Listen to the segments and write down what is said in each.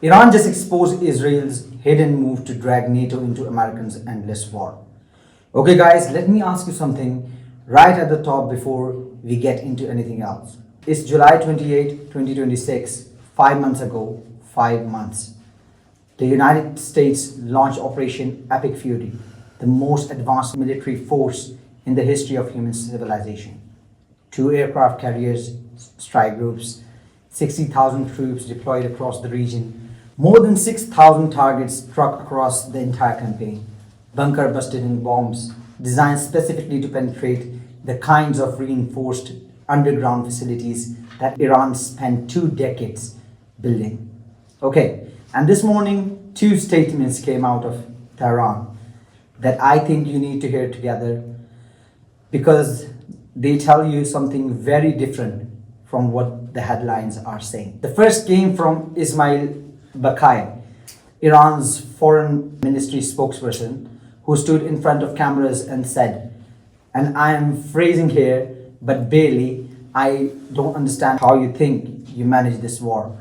Iran just exposed Israel's hidden move to drag NATO into America's endless war. Okay, guys, let me ask you something right at the top before we get into anything else. It's July 28, 2026, 5 months ago, 5 months. The United States launched Operation Epic Fury, the most advanced military force in the history of human civilization. 2 aircraft carriers, strike groups, 60,000 troops deployed across the region, more than 6,000 targets struck across the entire campaign, bunker-busting bombs designed specifically to penetrate the kinds of reinforced underground facilities that Iran spent 2 decades building. Okay, and this morning, 2 statements came out of Tehran that I think you need to hear together because they tell you something very different from what the headlines are saying. The first came from Ismail Bakai, Iran's foreign ministry spokesperson, who stood in front of cameras and said, and I am phrasing here, but barely, I don't understand how you think you manage this war.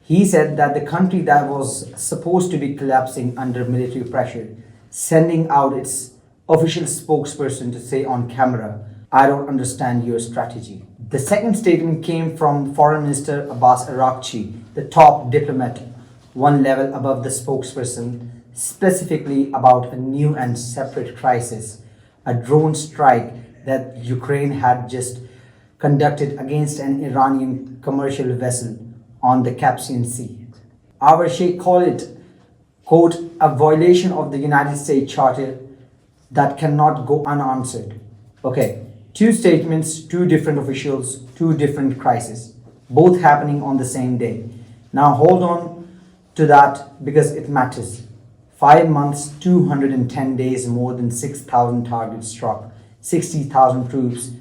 He said that the country that was supposed to be collapsing under military pressure, sending out its official spokesperson to say on camera, I don't understand your strategy. The second statement came from Foreign Minister Abbas Araghchi, the top diplomat, one level above the spokesperson, specifically about a new and separate crisis, a drone strike that Ukraine had just conducted against an Iranian commercial vessel on the Caspian Sea. Our Sheikh called it, quote, a violation of the United States Charter that cannot go unanswered. Okay, 2 statements, 2 different officials, 2 different crises, both happening on the same day. Now hold on to that because it matters. 5 months, 210 days, more than 6,000 targets struck, 60,000 troops,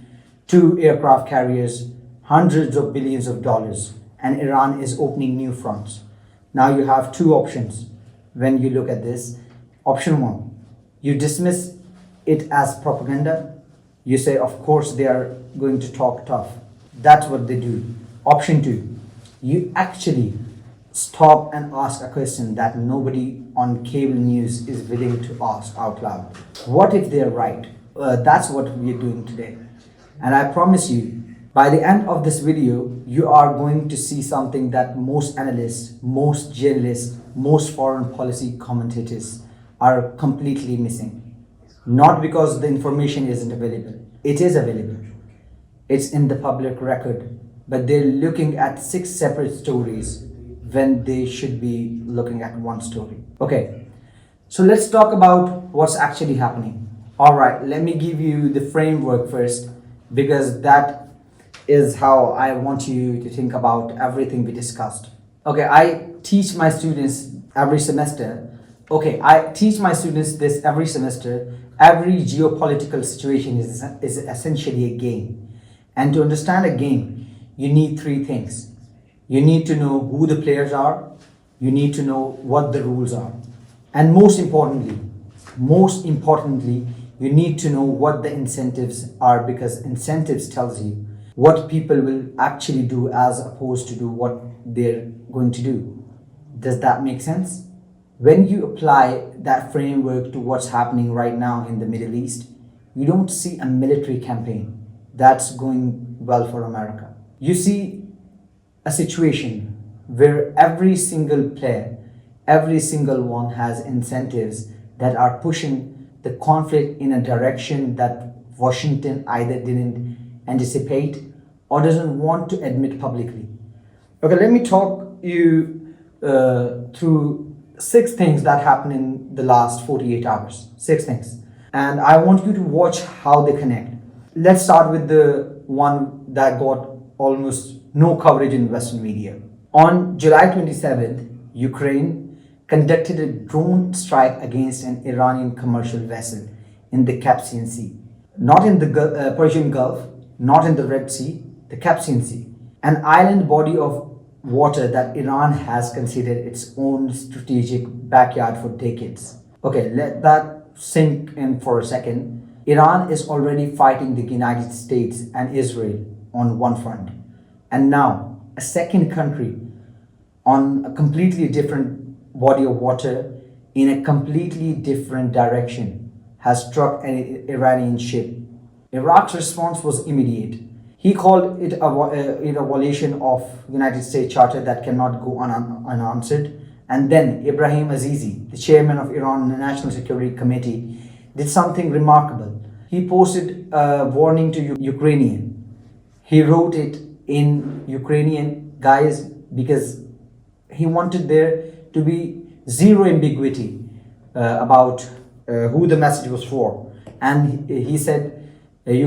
2 aircraft carriers, hundreds of billions of dollars, and Iran is opening new fronts. Now you have 2 options when you look at this. Option 1, you dismiss it as propaganda. You say, of course, they are going to talk tough. That's what they do. Option 2, you actually stop and ask a question that nobody on cable news is willing to ask out loud. What if they're right? That's what we're doing today. And I promise you, by the end of this video, you are going to see something that most analysts, most journalists, most foreign policy commentators are completely missing. Not because the information isn't available. It is available. It's in the public record. But they're looking at 6 separate stories when they should be looking at 1 story. Okay, so let's talk about what's actually happening. All right, let me give you the framework first because that is how I want you to think about everything we discussed. Okay, I teach my students every semester. This every semester. Every geopolitical situation is essentially a game. And to understand a game, you need 3 things. You need to know who the players are. You need to know what the rules are. And most importantly, you need to know what the incentives are because incentives tells you what people will actually do as opposed to do what they're going to do. Does that make sense? When you apply that framework to what's happening right now in the Middle East, you don't see a military campaign that's going well for America. You see a situation where every single player, every single one has incentives that are pushing the conflict in a direction that Washington either didn't anticipate or doesn't want to admit publicly. Okay, let me talk you through 6 things that happened in the last 48 hours. 6 things. And I want you to watch how they connect. Let's start with the one that got almost no coverage in Western media. On July 27th, Ukraine conducted a drone strike against an Iranian commercial vessel in the Caspian Sea. Not in the Persian Gulf, not in the Red Sea, the Caspian Sea. An island body of water that Iran has considered its own strategic backyard for decades. Okay, let that sink in for a second. Iran is already fighting the United States and Israel on one front. And now, a second country on a completely different body of water in a completely different direction has struck an Iranian ship. Iraq's response was immediate. He called it a violation of United States Charter that cannot go unanswered. And then Ibrahim Azizi, the chairman of Iran National Security Committee, did something remarkable. He posted a warning to Ukrainian. He wrote it in Ukrainian, guys, because he wanted there to be zero ambiguity about who the message was for. And he said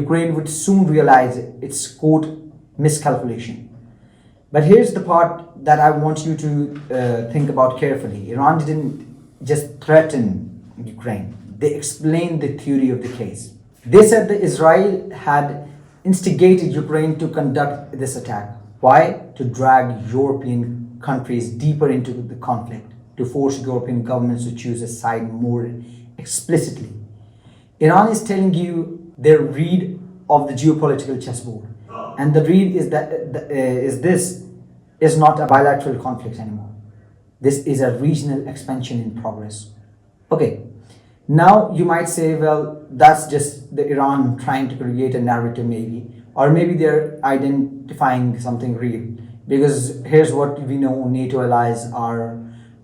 Ukraine would soon realize its, quote, miscalculation. But here's the part that I want you to think about carefully. Iran didn't just threaten Ukraine. They explained the theory of the case. They said that Israel had instigated Ukraine to conduct this attack. Why? To drag European countries deeper into the conflict, to force European governments to choose a side more explicitly. Iran is telling you their read of the geopolitical chessboard. And the read is that this is not a bilateral conflict anymore. This is a regional expansion in progress. Okay, now you might say, well, that's just the Iran trying to create a narrative maybe, or maybe they're identifying something real. Because here's what we know, NATO allies are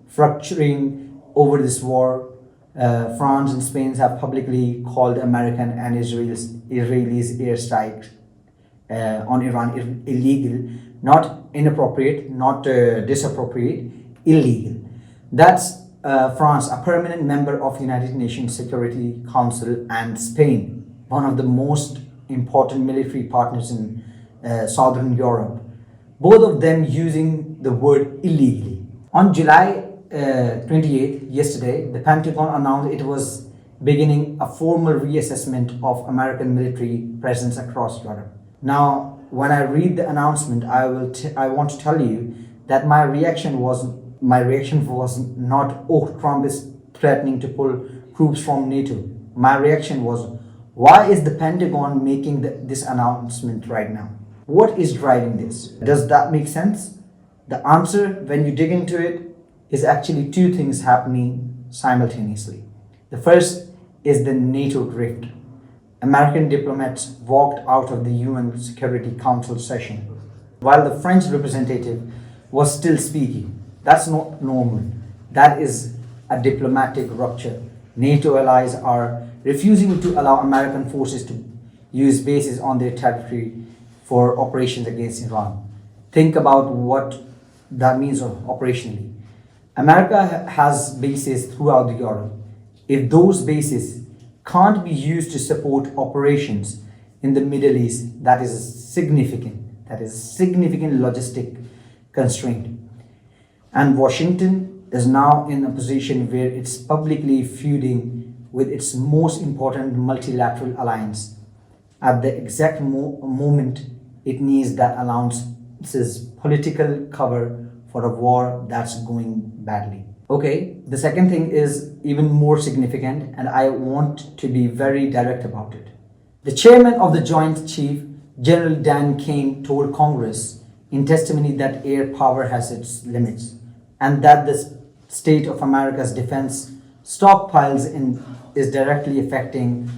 fracturing over this war. France and Spain have publicly called American and Israelis airstrikes on Iran illegal, not inappropriate, not disappropriate, illegal. That's France, a permanent member of United Nations Security Council, and Spain, one of the most important military partners in Southern Europe, both of them using the word illegally. On July 28th, yesterday, the Pentagon announced it was beginning a formal reassessment of American military presence across Europe. Now, when I read the announcement, I want to tell you that my reaction was not, oh, Trump is threatening to pull troops from NATO. My reaction was, why is the Pentagon making this announcement right now? What is driving this? Does that make sense? The answer, when you dig into it, is actually two things happening simultaneously. The first is the NATO drift. American diplomats walked out of the UN Security Council session while the French representative was still speaking. That's not normal. That is a diplomatic rupture. NATO allies are refusing to allow American forces to use bases on their territory for operations against Iran. Think about what that means operationally. America has bases throughout Europe. If those bases can't be used to support operations in the Middle East, that is significant logistic constraint. And Washington is now in a position where it's publicly feuding with its most important multilateral alliance at the exact moment it needs that alliance's political cover for a war that's going badly. Okay, the second thing is even more significant, and I want to be very direct about it. The chairman of the Joint Chief, General Dan Kane, told Congress in testimony that air power has its limits and that the state of America's defense stockpiles is directly affecting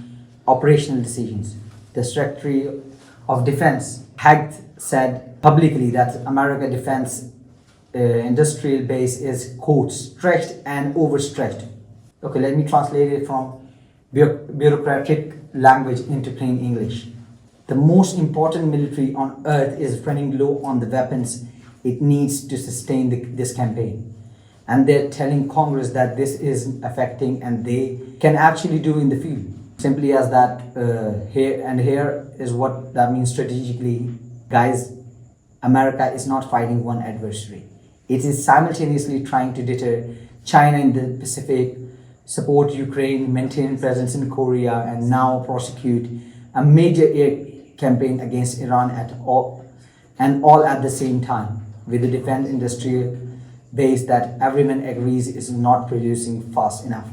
operational decisions. The Secretary of Defense had said publicly that America defense industrial base is, quote, stretched and overstretched. Okay, let me translate it from bureaucratic language into plain English. The most important military on earth is running low on the weapons it needs to sustain this campaign. And they're telling Congress that this is affecting and they can actually do in the field. Simply as that, here is what that means strategically. Guys, America is not fighting one adversary. It is simultaneously trying to deter China in the Pacific, support Ukraine, maintain presence in Korea, and now prosecute a major air campaign against Iran all at the same time, with the defense industrial base that everyone agrees is not producing fast enough.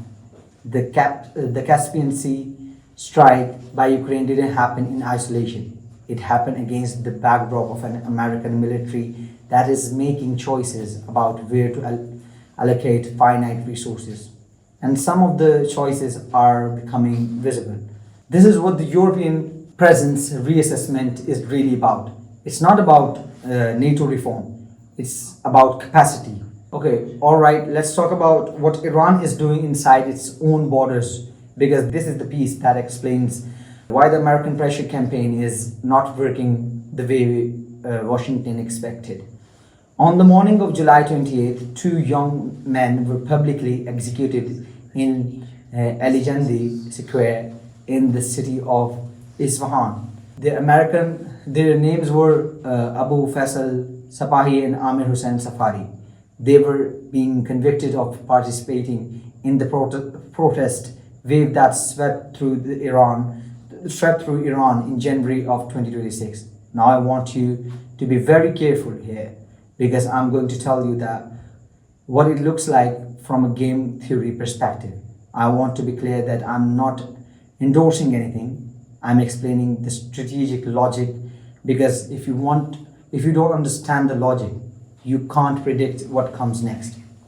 The Caspian Sea strike by Ukraine didn't happen in isolation. It happened against the backdrop of an American military that is making choices about where to allocate finite resources. And some of the choices are becoming visible. This is what the European presence reassessment is really about. It's not about NATO reform, it's about capacity. Okay, all right, let's talk about what Iran is doing inside its own borders, because this is the piece that explains why the American pressure campaign is not working the way Washington expected. On the morning of July 28th, two young men were publicly executed in Alijandi Square in the city of Isfahan. Their names were Abu Faisal Sapahi and Amir Hussain Safari. They were being convicted of participating in the protest wave that swept through Iran in January of 2026. Now I want you to be very careful here, because I'm going to tell you that what it looks like from a game theory perspective. I want to be clear that I'm not endorsing anything. I'm explaining the strategic logic, because if you don't understand the logic, you can't predict what comes next.